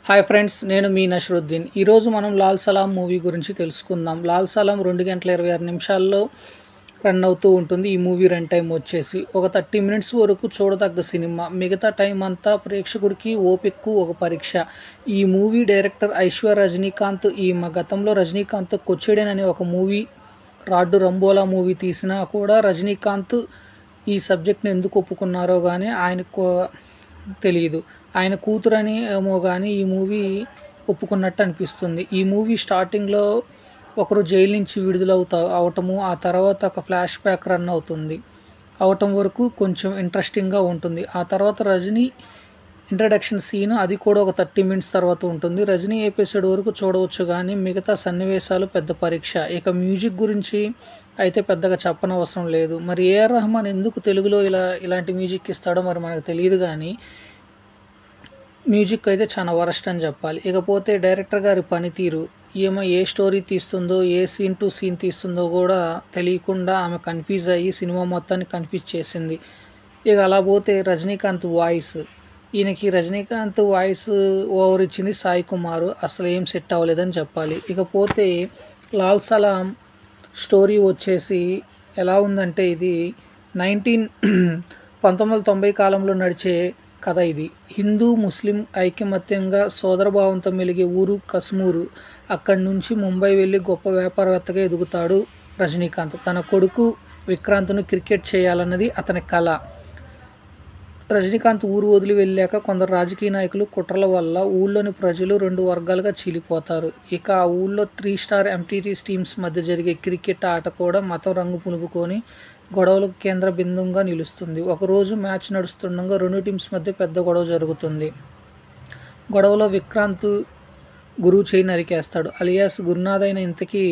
Hi friends, నేను మీ నషరుద్దీన్. ఈరోజు మనం లాల్ సలాం మూవీ గురించి తెలుసుకుందాం. లాల్ సలాం 2 గంటల 26 నిమిషాల్లో రన్ అవుతూ ఉంటుంది. ఈ మూవీ రన్ టైం వచ్చేసి ఒక 30 మినిట్స్ వరకు చూడదగ్గ సినిమా. మిగతా టైం అంతా ప్రేక్షకుడికి ఓపికకు ఒక పరీక్ష. ఈ మూవీ డైరెక్టర్ ఐశ్వర్య రజనీకాంత్ గతంలో రజనీకాంత్ కొచ్చెడెన్ అనే ఒక మూవీ, రాడ్డు రంబోలా మూవీ తీసినా కూడా రజనీకాంత్ ఈ సబ్జెక్ట్ని ఎందుకు ఒప్పుకున్నారో కానీ ఆయనకు తెలియదు. ఆయన కూతురని ఏమో కానీ ఈ మూవీ ఒప్పుకున్నట్టు అనిపిస్తుంది. ఈ మూవీ స్టార్టింగ్లో ఒకరు జైలు నుంచి అవటము, ఆ తర్వాత ఒక ఫ్లాష్ బ్యాక్ రన్ అవుతుంది. అవటం వరకు కొంచెం ఇంట్రెస్టింగ్గా ఉంటుంది. ఆ తర్వాత రజనీ ఇంట్రడక్షన్ సీన్, అది కూడా ఒక 30 మినిట్స్ తర్వాత ఉంటుంది. రజనీ ఎపిసోడ్ వరకు చూడవచ్చు కానీ మిగతా సన్నివేశాలు పెద్ద పరీక్ష. ఇక మ్యూజిక్ గురించి అయితే పెద్దగా చెప్పనవసరం లేదు. మరి ఏఆర్ రెహమాన్ ఎందుకు తెలుగులో ఇలాంటి మ్యూజిక్ ఇస్తాడో మరి మనకు తెలియదు కానీ మ్యూజిక్ అయితే చాలా వరస్ట్ అని చెప్పాలి. ఇకపోతే డైరెక్టర్ గారి పనితీరు, ఈమె ఏ స్టోరీ తీస్తుందో, ఏ సీన్ టు సీన్ తీస్తుందో కూడా తెలియకుండా ఆమె కన్ఫ్యూజ్ అయ్యి సినిమా మొత్తాన్ని కన్ఫ్యూజ్ చేసింది. ఇక అలా పోతే రజనీకాంత్ వాయిస్, ఈయనకి రజనీకాంత్ వాయిస్ ఓవర్ ఇచ్చింది సాయి కుమార్, అసలు ఏం సెట్ అవ్వలేదని చెప్పాలి. ఇకపోతే లాల్ సలాం స్టోరీ వచ్చేసి ఎలా ఉందంటే, ఇది 1990 కాలంలో నడిచే కథ. ఇది హిందూ ముస్లిం ఐకమత్యంగా సోదరభావంతో మెలిగే ఊరు కశ్మూరు. అక్కడి నుంచి ముంబై వెళ్ళి గొప్ప వ్యాపారవేత్తగా ఎదుగుతాడు రజనీకాంత్. తన కొడుకు విక్రాంత్ను క్రికెట్ చేయాలన్నది అతని కళ. రజనీకాంత్ ఊరు వదిలి వెళ్ళాక కొందరు రాజకీయ నాయకులు కుట్రల వల్ల ఊళ్ళోని ప్రజలు 2 వర్గాలుగా చీలిపోతారు. ఇక ఆ ఊళ్ళో 3 స్టార్ ఎంటీటీస్ టీమ్స్ మధ్య జరిగే క్రికెట్ ఆట కూడా మతం రంగు పులుపుకొని గొడవలకు కేంద్ర బిందువుగా నిలుస్తుంది. ఒకరోజు మ్యాచ్ నడుస్తుండగా 2 టీమ్స్ మధ్య పెద్ద గొడవ జరుగుతుంది. గొడవలో విక్రాంత్ గురువు చేయి నరికేస్తాడు. అలియాస్ గురునాథ్ అయిన ఇంతకీ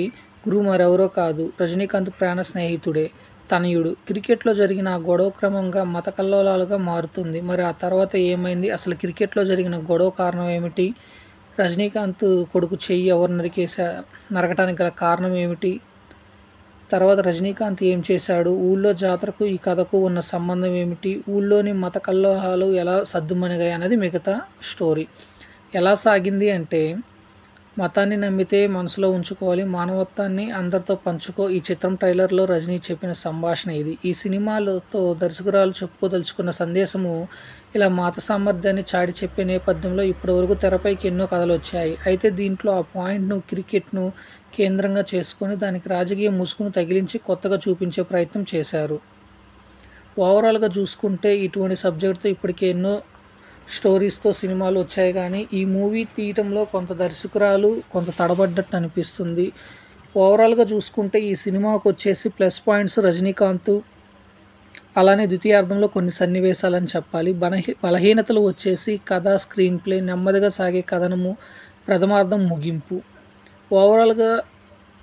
గురువు మరెవరో కాదు, రజనీకాంత్ ప్రాణ స్నేహితుడే, తనయుడు. క్రికెట్లో జరిగిన ఆ గొడవ క్రమంగా మత కల్లోలాలుగా మారుతుంది. మరి ఆ తర్వాత ఏమైంది, అసలు క్రికెట్లో జరిగిన గొడవ కారణం ఏమిటి, రజనీకాంత్ కొడుకు చెయ్యి ఎవరు నరకటానికి గల కారణం ఏమిటి, తర్వాత రజనీకాంత్ ఏం చేశాడు, ఊళ్ళో జాతరకు ఈ కథకు ఉన్న సంబంధం ఏమిటి, ఊళ్ళోని మత కల్లోహాలు ఎలా సద్దుమణిగాయి అన్నది మిగతా స్టోరీ. ఎలా సాగింది అంటే, మతాన్ని నమ్మితే మనసులో ఉంచుకోవాలి, మానవత్వాన్ని అందరితో పంచుకో. ఈ చిత్రం ట్రైలర్లో రజనీ చెప్పిన సంభాషణ ఇది. ఈ సినిమాలతో దర్శకురాలు చెప్పుకోదలుచుకున్న సందేశము ఇలా మత సామర్థ్యాన్ని చాటి చెప్పే నేపథ్యంలో ఇప్పటివరకు తెరపైకి ఎన్నో కథలు వచ్చాయి. అయితే దీంట్లో ఆ పాయింట్ను, క్రికెట్ను కేంద్రంగా చేసుకొని దానికి రాజకీయ ముసుగును తగిలించి కొత్తగా చూపించే ప్రయత్నం చేశారు. ఓవరాల్గా చూసుకుంటే ఇటువంటి సబ్జెక్ట్తో ఇప్పటికే ఎన్నో స్టోరీస్తో సినిమాలు వచ్చాయి కానీ ఈ మూవీ తీయటంలో కొంత దర్శకురాలు కొంత తడబడ్డట్టు అనిపిస్తుంది. ఓవరాల్గా చూసుకుంటే ఈ సినిమాకు వచ్చేసి ప్లస్ పాయింట్స్ రజనీకాంత్, అలానే ద్వితీయార్థంలో కొన్ని సన్నివేశాలని చెప్పాలి. బలహీనతలు వచ్చేసి కథ, స్క్రీన్ ప్లే, నెమ్మదిగా సాగే కథనము, ప్రథమార్థం ముగింపు. ఓవరాల్గా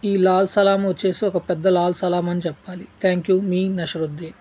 ఈ లాల్ సలాం వచ్చేసి ఒక పెద్ద లాల్ సలాం అని చెప్పాలి. థ్యాంక్ యూ, మీ నషరుద్దీన్.